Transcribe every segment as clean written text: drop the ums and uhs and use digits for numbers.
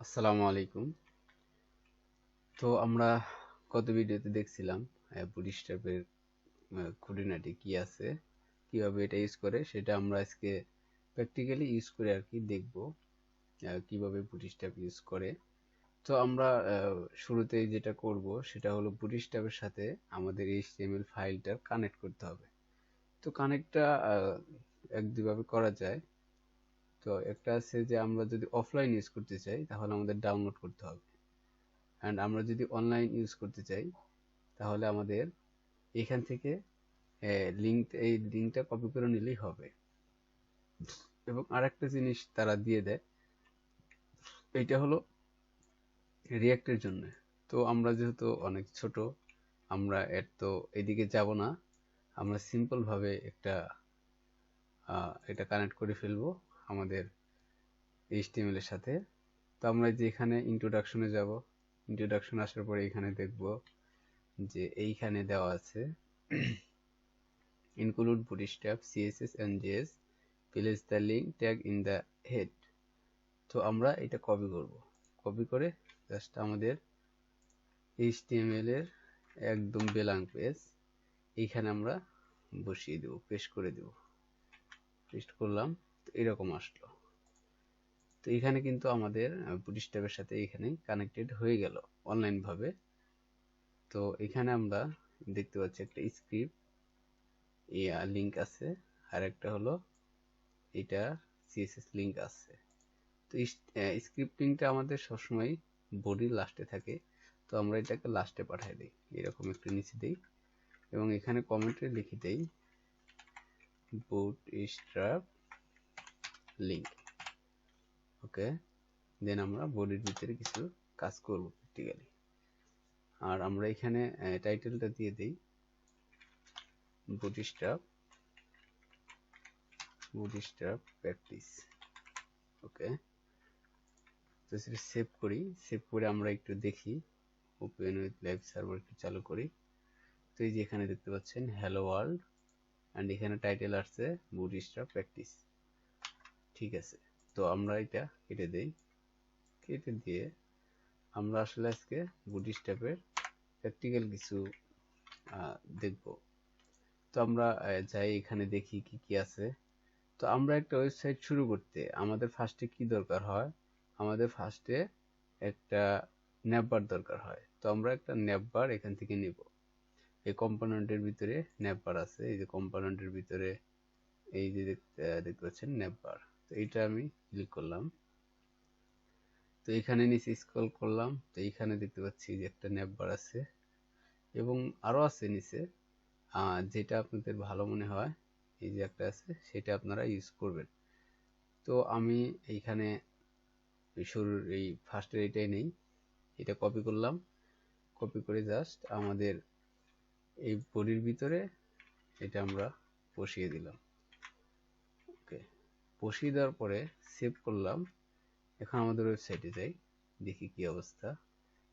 আসসালামু আলাইকুম। তো আমরা গত ভিডিওতে দেখছিলাম বুটস্ট্র্যাপের খুঁটিনাটি কি আছে, কিভাবে এটা ইউজ করে সেটা আমরা আজকে প্র্যাকটিক্যালি ইউজ করে আর কি দেখব কিভাবে বুটস্ট্র্যাপ ইউজ করে। তো আমরা শুরুতেই যেটা করব সেটা হলো বুটস্ট্র্যাপের সাথে আমাদের HTML ফাইলটার কানেক্ট করতে হবে। তো কানেক্টটা এক দুইভাবে করা যায়। তো একটা আছে যে আমরা যদি অফলাইন ইউজ করতে চাই তাহলে আমাদের ডাউনলোড করতে হবে, অ্যান্ড আমরা যদি অনলাইন ইউজ করতে চাই তাহলে আমাদের এখান থেকে এই লিঙ্কটা কপি করে নিলেই হবে। এবং আরেকটা জিনিস তারা দিয়ে দেয়, এইটা হলো রিয়াক্টের জন্য। তো আমরা যেহেতু অনেক ছোট, আমরা এর তো এদিকে যাব না, আমরা সিম্পল ভাবে এটা কানেক্ট করে ফেলবো আমাদের HTML এর সাথে। তো আমরা যে এখানে ইন্ট্রোডাকশনে যাব, ইন্ট্রোডাকশন আসার পরে এখানে দেখব যে এইখানে দেওয়া আছে include bootstrap css and js, place the link tag in the head। তো আমরা এটা কপি করব, কপি করে জাস্ট আমাদের HTML এর একদম ব্ল্যাঙ্ক পেজ এইখানে আমরা বসিয়ে দেব, পেস্ট করে দেব। পেস্ট করলাম, তো এরকম আসলো। তো এখানে কিন্তু আমাদের বুটস্ট্র্যাপের সাথে এখানে কানেক্টেড হয়ে গেল অনলাইন ভাবে। তো এখানে আমরা দেখতে পাচ্ছি একটা স্ক্রিপ্ট লিংক আছে, আর একটা হলো এটা সিএসএস লিংক আছে। তো স্ক্রিপ্টিংটা আমাদের সবসময় বডির লাস্টে থাকে, তো আমরা এটাকে লাস্টে পাঠিয়ে দিই, এরকম একটু নিচে দিই এবং এখানে কমেন্টে লিখে দেই বুটস্ট্র্যাপ লিংক। ওকে, দেন আমরা বডির ভিতরে কিছু কাজ করব প্র্যাকটিক্যালি। আর আমরা এখানে টাইটেলটা দিয়ে দিই বুটস্ট্র্যাপ প্র্যাকটিস। ওকে, তো সেটা সেভ করি। সেভ করে আমরা একটু দেখি, ওপেন উইথ লাইভ সার্ভার একটু চালু করি। তো এই যে এখানে দেখতে পাচ্ছেন হ্যালো ওয়ার্ল্ড, অ্যান্ড এখানে টাইটেল আসছে বুটস্ট্র্যাপ প্র্যাকটিস। ঠিক আছে, তো আমরা এটা কেটে দেই। কেটে দিয়ে আমরা আসলে আজকে বুটস্ট্র্যাপের প্র্যাকটিক্যাল কিছু দেখব। তো আমরা যাই, এখানে দেখি কি কি আছে। তো আমরা একটা ওয়েবসাইট শুরু করতে আমাদের ফার্স্টে কি দরকার হয়, আমাদের ফার্স্টে একটা ন্যাপবার দরকার হয়। তো আমরা একটা ন্যাপবার এখান থেকে নিব। এই কম্পোনেন্টের ভিতরে ন্যাপবার আছে, এই যে কম্পোনেন্টের ভিতরে এই যে দেখতে পাচ্ছেন ন্যাপবার। তো এইটা আমি ক্লিক করলাম। তো এখানে নিচে স্ক্রল করলাম, তো এইখানে দেখতে পাচ্ছি যে একটা ন্যাপবার আছে এবং আরো আছে নিচে, যেটা আপনাদের ভালো মনে হয় এই যে একটা আছে, সেটা আপনারা ইউজ করবেন। তো আমি এইখানে শুরুর এই ফার্স্টের এটাই নেই, এটা কপি করলাম। কপি করে জাস্ট আমাদের এই বডির ভিতরে এটা আমরা বসিয়ে দিলাম। ওকে, বসিয়ে দেওয়ার পরে সেভ করলাম। এখন আমাদের ওয়েবসাইটে যাই, দেখি কি অবস্থা।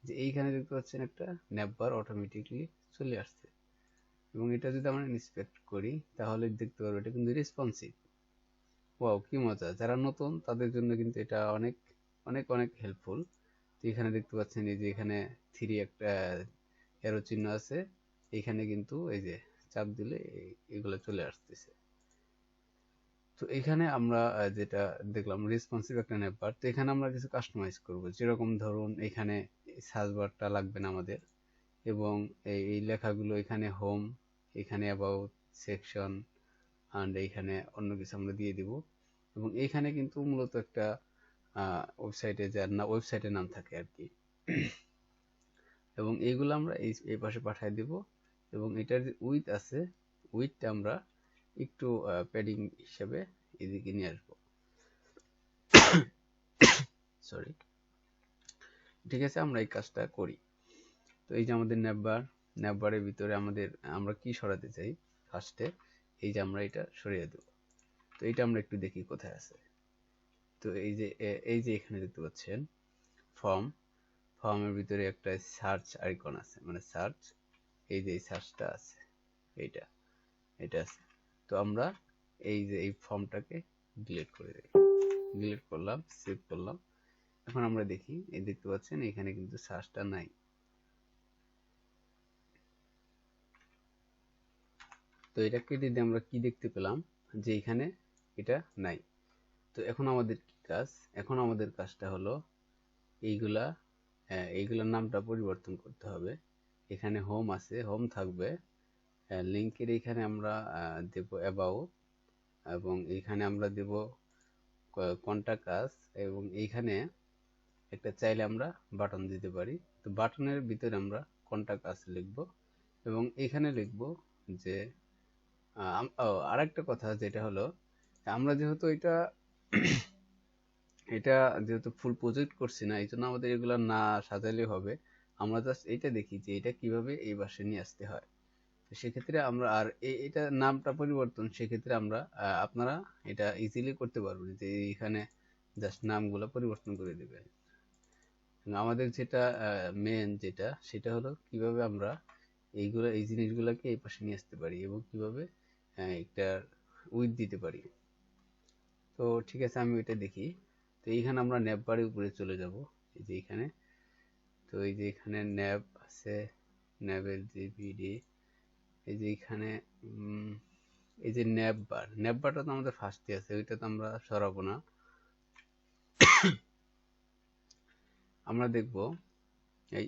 যে এইখানে দেখতে পাচ্ছেন একটা ন্যাপবার অটোমেটিকলি চলে আসছে, এবং এটা যদি আমরা ইন্সপেক্ট করি তাহলে দেখতে পারবো এটা কিন্তু রেসপন্সিভ। ওয়াও, কি মজা! যারা নতুন তাদের জন্য কিন্তু এটা অনেক অনেক অনেক হেল্পফুল। তো এখানে দেখতে পাচ্ছেন এই যে এখানে থ্রি একটা এরো চিহ্ন আছে, এখানে কিন্তু এই যে চাপ দিলে এগুলো চলে আসতেছে। তো এখানে আমরা যেটা দেখলাম রেসপন্সিভ একটা ন্যাপবার। তো এখানে আমরা কিছু কাস্টমাইজ করব, যেরকম ধরুন এখানে সার্চ বারটা লাগবে না আমাদের, এবং এই লেখাগুলো এখানে হোম, এখানে অ্যাবাউট, সেকশন, অ্যান্ড এইখানে অন্য কিছু আমরা দিয়ে দিব। এবং এইখানে কিন্তু মূলত একটা ওয়েবসাইটে যার না ওয়েবসাইটের নাম থাকে আর কি। এবং এইগুলো আমরা এই পাশে পাঠিয়ে দিব। এবং এটার যে উইথ আছে, উইথটা আমরা একটু প্যাডিং হিসেবে এদিকে নিয়ে আসবো। সরি, ঠিক আছে, আমরা এই কাজটা করি। তো এই যে আমাদের ন্যাপবারের ভিতরে আমরা কি সরাতে চাই, ফার্স্টে এই যে আমরা এটা সরিয়ে দেব। তো এটা আমরা একটু দেখি কোথায় আছে। তো এই যে এখানে দেখতে পাচ্ছেন ফর্মের ভিতরে একটা সার্চ আইকন আছে, মানে সার্চ, এই যে এই সার্চটা আছে, এইটা এটা আছে। তো আমরা এই যে এই ফর্মটাকে ডিলিট করে দিই। ডিলিট করলাম, সেভ করলাম। এখন আমরা দেখি, এই দেখতে পাচ্ছেন এখানে কিন্তু সার্চটা নাই। তো এটা কেটে দিয়ে আমরা কি দেখতে পেলাম যে এখানে এটা নাই। তো এখন আমাদের কি কাজ? এখন আমাদের কাজটা হলো এইগুলার নামটা পরিবর্তন করতে হবে। এখানে হোম আছে, হোম থাকবে, লিঙ্কের এখানে আমরা দেব অ্যাবাউট, এবং এইখানে আমরা দেব কন্টাক্ট আস, এবং এইখানে একটা চাইলে আমরা বাটন দিতে পারি। তো বাটনের ভিতরে আমরা কন্টাক্ট আস লিখব, এবং এখানে লিখব যে আরেকটা কথা যেটা হলো, আমরা যেহেতু এটা যেহেতু ফুল প্রজেক্ট করছি না, এই জন্য আমাদের এগুলো না সাজালে হবে। আমরা জাস্ট এটা দেখি যে এটা কিভাবে এই পাশে নিয়ে আসতে হয়। তো সেক্ষেত্রে আমরা আর এটা নামটা পরিবর্তন, সেক্ষেত্রে আমরা আপনারা এটা ইজিলি করতে পারবেন যে এখানে জাস্ট নামগুলো পরিবর্তন করে দেবেন। আমাদের যেটা মেন যেটা, সেটা হলো কিভাবে আমরা এই জিনিসগুলোকে এই পাশে নিয়ে আসতে পারি, এবং কিভাবে একটা উইথ দিতে পারি। তো ঠিক আছে, আমি ওইটা দেখি। তো এইখানে আমরা ন্যাববারের উপরে চলে যাব, এই যে এখানে। তো এই যে এখানে ন্যাব আছে, ন্যাবের যে ভিডি, এই যে এখানে এই যে ন্যাববারটা তো আমাদের ফার্স্টে আছে, ওইটা তো আমরা সরাবো না। আমরা দেখব এই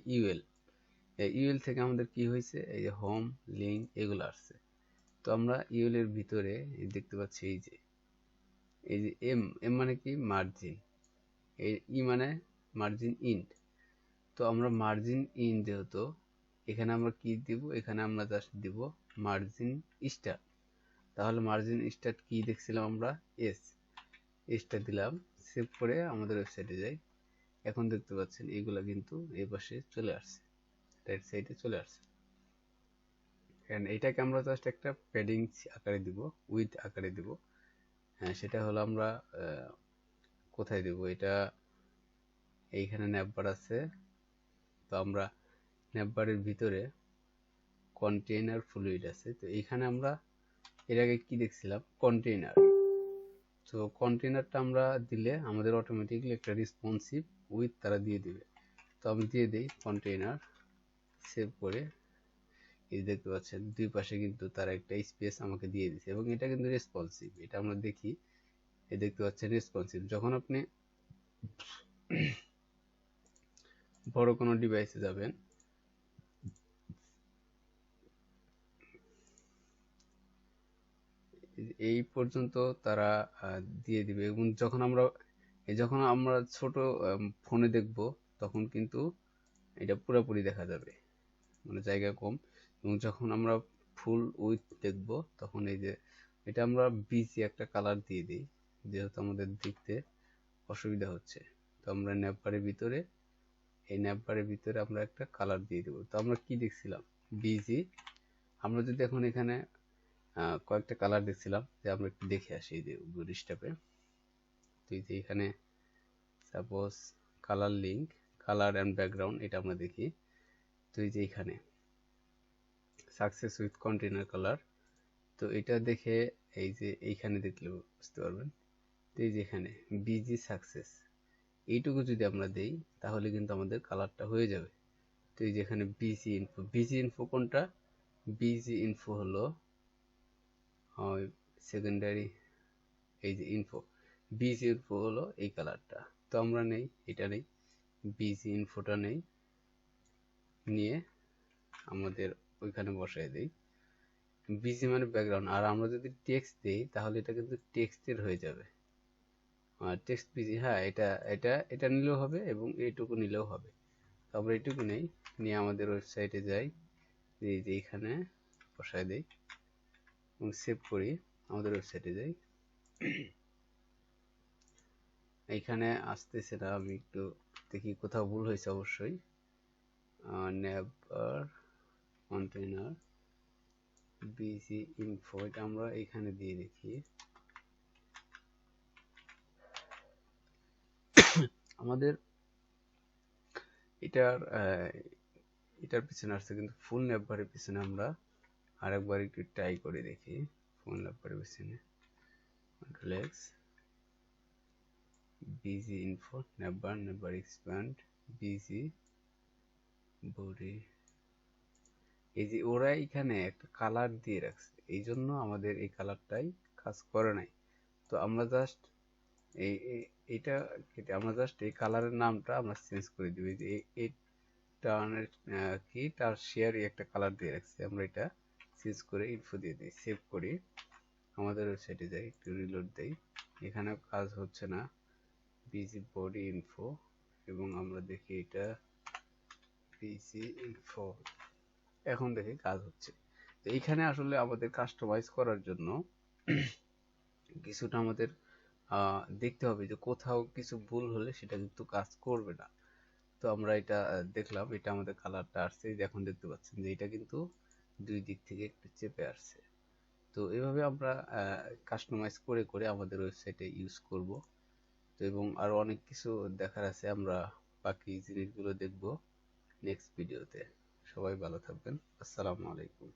ইউএল থেকে আমাদের কি হয়েছে, এই যে হোম, লিঙ্ক, এগুলো আসছে। তো আমরা ইউএল এর ভিতরে দেখতে পাচ্ছি এই যে এম মানে কি, মার্জিন, ই মানে মার্জিন ইন্ট। তো আমরা মার্জিন ইন যেহেতু, এখানে আমরা কি দিব, এখানে আমরা জাস্ট দিব মার্জিন স্টার। তাহলে মার্জিন স্টার কি দেখছিলাম আমরা, এসটা দিলাম, সেভ করে আমাদের ওয়েবসাইটে যাই। এখন দেখতে পাচ্ছেন এগুলা কিন্তু এই পাশে চলে আসছে, রাইট সাইডে চলে আসছে। এটাকে আমরা জাস্ট একটা প্যাডিং আকারে দিব, উইথ আকারে দিব। হ্যাঁ, সেটা হলো আমরা কোথায় দেব, এটা এইখানে ন্যাববার আছে। তো আমরা ন্যাববারের ভিতরে কন্টেইনার ফ্লুইড আছে। তো এইখানে আমরা এর আগে কি দেখছিলাম, কন্টেইনার। তো কন্টেইনারটা আমরা দিলে আমাদের অটোমেটিকলি একটা রেসপন্সিভ উইথ তারা দিয়ে দিবে। তো আমি দিয়ে দিই কন্টেইনার, সেভ করে। এই দেখতে পাচ্ছেন দুই পাশে কিন্তু তারা একটা স্পেস আমাকে দিয়ে দিচ্ছে, এবং এটা কিন্তু রেসপন্সিভ। এটা আমরা দেখি, এই দেখতে পাচ্ছেন রেসপন্সিভ। যখন আপনি বড় কোনো ডিভাইসে যাবেন, এই পর্যন্ত তারা দিয়ে দিবে, এবং যখন আমরা ছোট ফোনে দেখব, তখন কিন্তু এটা পুরোপুরি দেখা যাবে, মানে জায়গা কম। এবং যখন আমরা ফুল উইথ দেখব, তখন এই যে এটা আমরা বিজি একটা কালার দিয়ে দিই, যেহেতু আমাদের দেখতে অসুবিধা হচ্ছে। তো আমরা এই ন্যাববারের ভিতরে আমরা একটা কালার দিয়ে দেবো। তো আমরা কি দেখছিলাম, বিজি। আমরা যদি এখন এখানে কয়েকটা কালার দেখছিলাম, যে আমরা একটু দেখে আসি এই যে বুটস্ট্র্যাপে। তো এই যে এখানে suppose colour link, colour and background, এটা আমরা দেখি। তো এই যে এখানে সাকসেস উইথ কন্টেইনার কালার, তো এটা দেখে এই যে এইখানে দেখলে বুঝতে পারবেন। তো এই যে এখানে বিজি সাকসেস, এইটুকু যদি আমরা দেই, তাহলে কিন্তু আমাদের কালারটা হয়ে যাবে। তো এই যে এখানে বিজি ইনফো কোনটা, বিজি ইনফো হলো সেকেন্ডারি, এই যে বিজি ইনফো হলো এই কালারটা। তো আমরা নেই, এটা নেই, বিজি ইনফোটা নেই, নিয়ে আমাদের ওইখানে বসাই দেই। বিজি মানে ব্যাকগ্রাউন্ড, আর আমরা যদি টেক্সট দিই, তাহলে এটা কিন্তু টেক্সটের হয়ে যাবে, টেক্সট বিজি। হ্যাঁ, এটা নিলেও হবে, এবং এইটুকু নিলেও হবে। তো আমরা এইটুকু নিয়ে আমাদের ওয়েবসাইটে যাই, এই যে এখানে বসায় দিই এবং সেভ করি, আমাদের ওয়েবসাইটে যাই। এইখানে আসতেছে না, আমি একটু দেখি কোথাও ভুল হয়েছে অবশ্যই। নেভার কন্টেইনার বিজি ইনফো, এটা আমরা এখানে দিয়ে দেখি। আমাদের এটার পিছনে আসছে, কিন্তু ফুল নেভারের পিছনে আমরা আরেকবার একটু ট্রাই করে দেখি। ফুল নেভারের পিছনে control x, busy info never, never expand, busy body. এই যে ওরা এখানে একটা কালার দিয়ে রাখছে, এই জন্য আমাদের এই কালারটাই কাজ করে নাই। তো আমরা জাস্ট এইটা আমরা জাস্ট এই কালারের নামটা আমরা চেঞ্জ করে দিই। যে এই টার্নের কি তার শেয়ারই একটা কালার দিয়ে রাখছে, আমরা এটা চেঞ্জ করে ইনফো দিয়ে দিই। সেভ করি, আমাদের ওয়েবসাইটে যাই, একটু রিলোড দেই। এখানেও কাজ হচ্ছে না, বিজি বডি ইনফো, এবং আমরা দেখি এটা বিজি ইনফো, এখন দেখি কাজ হচ্ছে। তো এইখানে আসলে আমাদের কাস্টমাইজ করার জন্য কিছুটা আমাদের দেখতে হবে যে কোথাও কিছু ভুল হলে সেটা কিন্তু কাজ করবে না। তো আমরা এটা দেখলাম, এটা আমাদের কালারটা আসছে, এখন দেখতে পাচ্ছেন যে এটা কিন্তু দুই দিক থেকে একটু চেপে আসছে। তো এভাবে আমরা কাস্টমাইজ করে করে আমাদের ওয়েবসাইটে ইউজ করব। তো এবং আরো অনেক কিছু দেখার আছে, আমরা বাকি জিনিসগুলো দেখব নেক্সট ভিডিওতে। সবাই ভালো থাকবেন, আসসালামু আলাইকুম।